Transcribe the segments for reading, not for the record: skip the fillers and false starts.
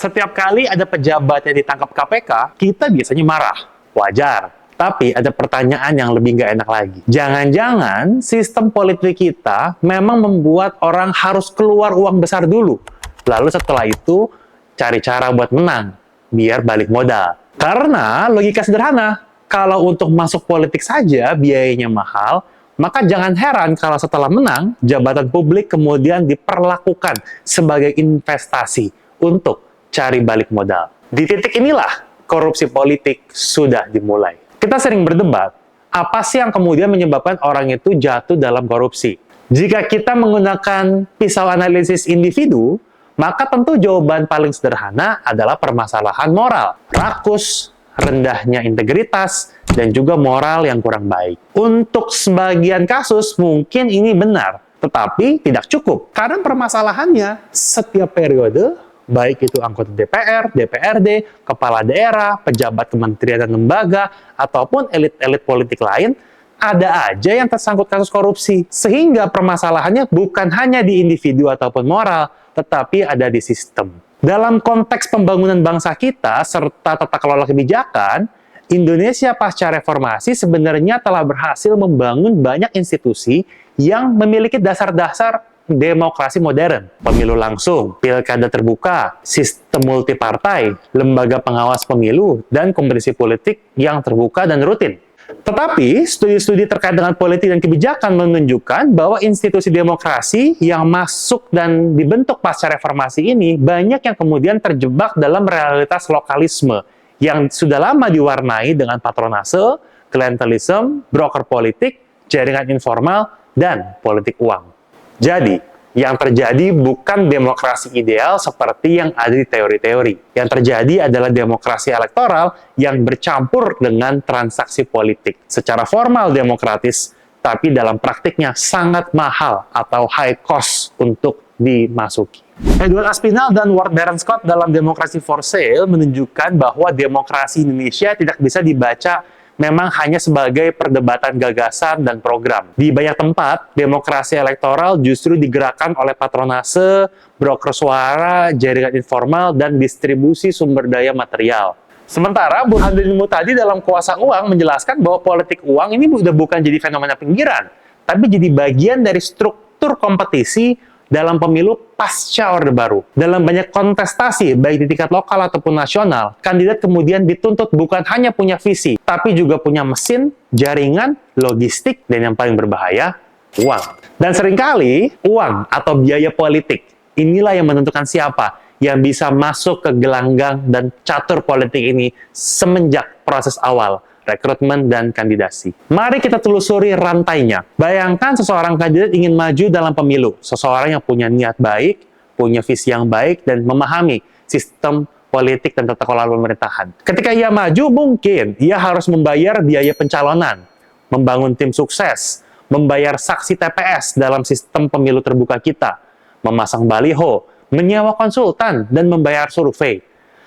Setiap kali ada pejabat yang ditangkap KPK, kita biasanya marah. Wajar. Tapi ada pertanyaan yang lebih nggak enak lagi. Jangan-jangan sistem politik kita memang membuat orang harus keluar uang besar dulu. Lalu setelah itu, cari cara buat menang, biar balik modal. Karena logika sederhana, kalau untuk masuk politik saja biayanya mahal, maka jangan heran kalau setelah menang, jabatan publik kemudian diperlakukan sebagai investasi untuk cari balik modal. Di titik inilah korupsi politik sudah dimulai. Kita sering berdebat, apa sih yang kemudian menyebabkan orang itu jatuh dalam korupsi? Jika kita menggunakan pisau analisis individu, maka tentu jawaban paling sederhana adalah permasalahan moral, rakus, rendahnya integritas, dan juga moral yang kurang baik. Untuk sebagian kasus mungkin ini benar, tetapi tidak cukup. Karena permasalahannya setiap periode, baik itu anggota DPR, DPRD, kepala daerah, pejabat kementerian dan lembaga, ataupun elit-elit politik lain, ada aja yang tersangkut kasus korupsi. Sehingga permasalahannya bukan hanya di individu ataupun moral, tetapi ada di sistem. Dalam konteks pembangunan bangsa kita, serta tata kelola kebijakan, Indonesia pasca reformasi sebenarnya telah berhasil membangun banyak institusi yang memiliki dasar-dasar demokrasi modern. Pemilu langsung, pilkada terbuka, sistem multipartai, lembaga pengawas pemilu, dan kompetisi politik yang terbuka dan rutin. Tetapi, studi-studi terkait dengan politik dan kebijakan menunjukkan bahwa institusi demokrasi yang masuk dan dibentuk pasca reformasi ini banyak yang kemudian terjebak dalam realitas lokalisme yang sudah lama diwarnai dengan patronase, klientelisme, broker politik, jaringan informal, dan politik uang. Jadi, yang terjadi bukan demokrasi ideal seperti yang ada di teori-teori. Yang terjadi adalah demokrasi elektoral yang bercampur dengan transaksi politik. Secara formal demokratis, tapi dalam praktiknya sangat mahal atau high cost untuk dimasuki. Edward Aspinall dan Ward Baron Scott dalam Democracy for Sale menunjukkan bahwa demokrasi Indonesia tidak bisa dibaca memang hanya sebagai perdebatan gagasan dan program. Di banyak tempat, demokrasi elektoral justru digerakkan oleh patronase, broker suara, jaringan informal, dan distribusi sumber daya material. Sementara Burhanuddin Muhtadi dalam Kuasa Uang menjelaskan bahwa politik uang ini sudah bukan jadi fenomena pinggiran, tapi jadi bagian dari struktur kompetisi dalam pemilu pasca Orde Baru. Dalam banyak kontestasi, baik di tingkat lokal ataupun nasional, kandidat kemudian dituntut bukan hanya punya visi, tapi juga punya mesin, jaringan, logistik, dan yang paling berbahaya, uang. Dan seringkali, uang atau biaya politik, inilah yang menentukan siapa yang bisa masuk ke gelanggang dan catur politik ini semenjak proses awal, rekrutmen dan kandidasi. Mari kita telusuri rantainya. Bayangkan seseorang kandidat ingin maju dalam pemilu. Seseorang yang punya niat baik, punya visi yang baik, dan memahami sistem politik dan tata kelola pemerintahan. Ketika ia maju, mungkin ia harus membayar biaya pencalonan, membangun tim sukses, membayar saksi TPS dalam sistem pemilu terbuka kita, memasang baliho, menyewa konsultan, dan membayar survei,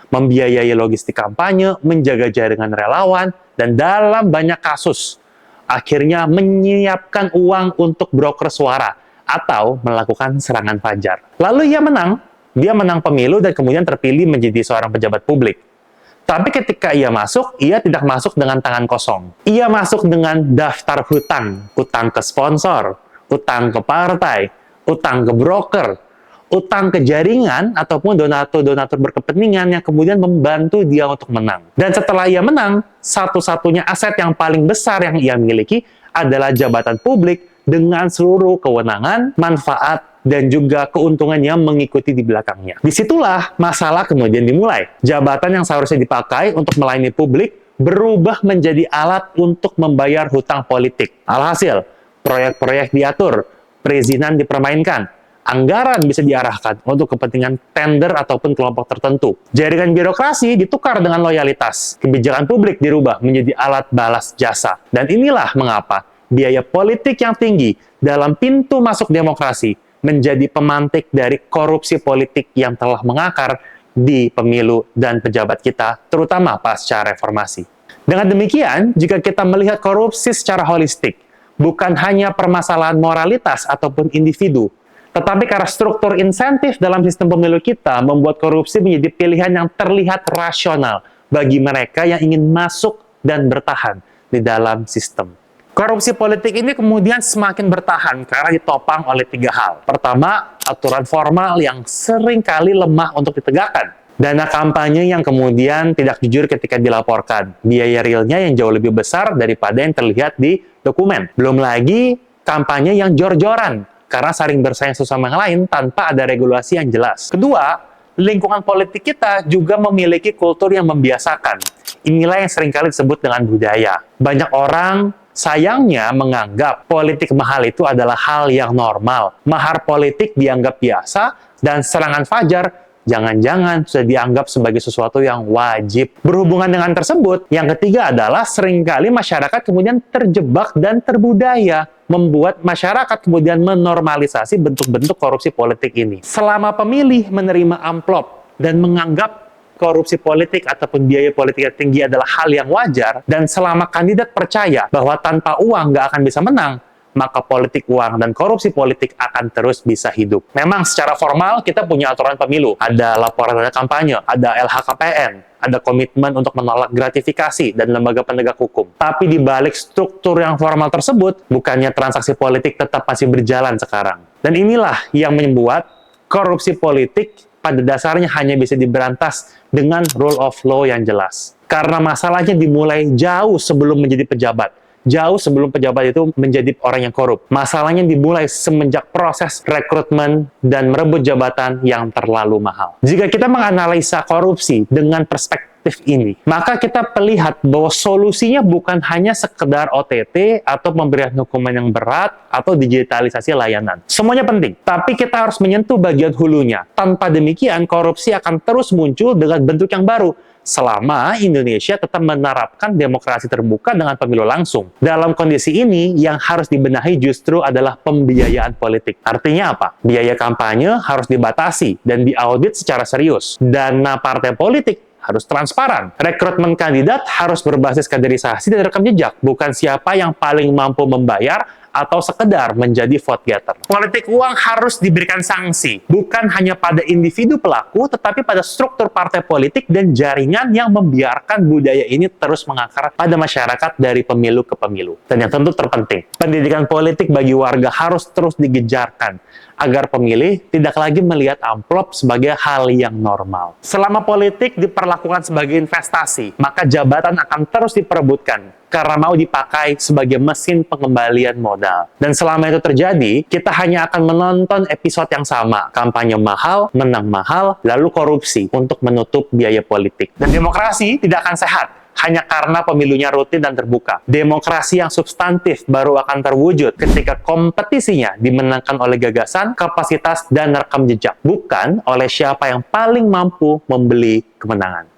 membiayai logistik kampanye, menjaga jaringan relawan, dan dalam banyak kasus, akhirnya menyiapkan uang untuk broker suara atau melakukan serangan fajar. Lalu ia menang pemilu dan kemudian terpilih menjadi seorang pejabat publik. Tapi ketika ia masuk, ia tidak masuk dengan tangan kosong. Ia masuk dengan daftar hutang, utang ke sponsor, utang ke partai, utang ke broker, utang ke jaringan ataupun donatur-donatur berkepentingan yang kemudian membantu dia untuk menang. Dan setelah ia menang, satu-satunya aset yang paling besar yang ia miliki adalah jabatan publik dengan seluruh kewenangan, manfaat, dan juga keuntungan yang mengikuti di belakangnya. Disitulah masalah kemudian dimulai. Jabatan yang seharusnya dipakai untuk melayani publik berubah menjadi alat untuk membayar hutang politik. Alhasil, proyek-proyek diatur, perizinan dipermainkan, anggaran bisa diarahkan untuk kepentingan tender ataupun kelompok tertentu. Jaringan birokrasi ditukar dengan loyalitas. Kebijakan publik dirubah menjadi alat balas jasa. Dan inilah mengapa biaya politik yang tinggi dalam pintu masuk demokrasi menjadi pemantik dari korupsi politik yang telah mengakar di pemilu dan pejabat kita, terutama pasca reformasi. Dengan demikian, jika kita melihat korupsi secara holistik, bukan hanya permasalahan moralitas ataupun individu, Tetapi karena struktur insentif dalam sistem pemilu kita membuat korupsi menjadi pilihan yang terlihat rasional bagi mereka yang ingin masuk dan bertahan di dalam sistem. Korupsi politik ini kemudian semakin bertahan karena ditopang oleh 3 hal. Pertama, aturan formal yang seringkali lemah untuk ditegakkan. Dana kampanye yang kemudian tidak jujur ketika dilaporkan. Biaya realnya yang jauh lebih besar daripada yang terlihat di dokumen. Belum lagi kampanye yang jor-joran karena saling bersaing satu sama yang lain tanpa ada regulasi yang jelas. Kedua, lingkungan politik kita juga memiliki kultur yang membiasakan. Inilah yang seringkali disebut dengan budaya. Banyak orang sayangnya menganggap politik mahal itu adalah hal yang normal. Mahar politik dianggap biasa dan serangan fajar jangan-jangan sudah dianggap sebagai sesuatu yang wajib. Berhubungan dengan tersebut, yang ketiga adalah seringkali masyarakat kemudian terjebak dan terbudaya, membuat masyarakat kemudian menormalisasi bentuk-bentuk korupsi politik ini. Selama pemilih menerima amplop dan menganggap korupsi politik ataupun biaya politik yang tinggi adalah hal yang wajar, dan selama kandidat percaya bahwa tanpa uang nggak akan bisa menang, maka politik uang dan korupsi politik akan terus bisa hidup. Memang secara formal kita punya aturan pemilu, ada laporan dana kampanye, ada LHKPN, ada komitmen untuk menolak gratifikasi dan lembaga penegak hukum. Tapi di balik struktur yang formal tersebut, bukannya transaksi politik tetap masih berjalan sekarang. Dan inilah yang membuat korupsi politik pada dasarnya hanya bisa diberantas dengan rule of law yang jelas. Karena masalahnya dimulai jauh sebelum menjadi pejabat. Jauh sebelum pejabat itu menjadi orang yang korup. Masalahnya dimulai semenjak proses rekrutmen dan merebut jabatan yang terlalu mahal. Jika kita menganalisa korupsi dengan perspektif ini, maka kita melihat bahwa solusinya bukan hanya sekedar OTT atau pemberian hukuman yang berat atau digitalisasi layanan. Semuanya penting, tapi kita harus menyentuh bagian hulunya. Tanpa demikian, korupsi akan terus muncul dengan bentuk yang baru, selama Indonesia tetap menerapkan demokrasi terbuka dengan pemilu langsung. Dalam kondisi ini, yang harus dibenahi justru adalah pembiayaan politik. Artinya apa? Biaya kampanye harus dibatasi dan diaudit secara serius. Dana partai politik harus transparan. Rekrutmen kandidat harus berbasis kaderisasi dan rekam jejak, bukan siapa yang paling mampu membayar atau sekedar menjadi vote getter. Politik uang harus diberikan sanksi, bukan hanya pada individu pelaku, tetapi pada struktur partai politik dan jaringan yang membiarkan budaya ini terus mengakar pada masyarakat dari pemilu ke pemilu. Dan yang tentu terpenting, pendidikan politik bagi warga harus terus digejarkan, agar pemilih tidak lagi melihat amplop sebagai hal yang normal. Selama politik diperlakukan sebagai investasi, maka jabatan akan terus diperebutkan karena mau dipakai sebagai mesin pengembalian modal. Dan selama itu terjadi, kita hanya akan menonton episode yang sama. Kampanye mahal, menang mahal, lalu korupsi untuk menutup biaya politik. Dan demokrasi tidak akan sehat hanya karena pemilunya rutin dan terbuka. Demokrasi yang substantif baru akan terwujud ketika kompetisinya dimenangkan oleh gagasan, kapasitas, dan rekam jejak, bukan oleh siapa yang paling mampu membeli kemenangan.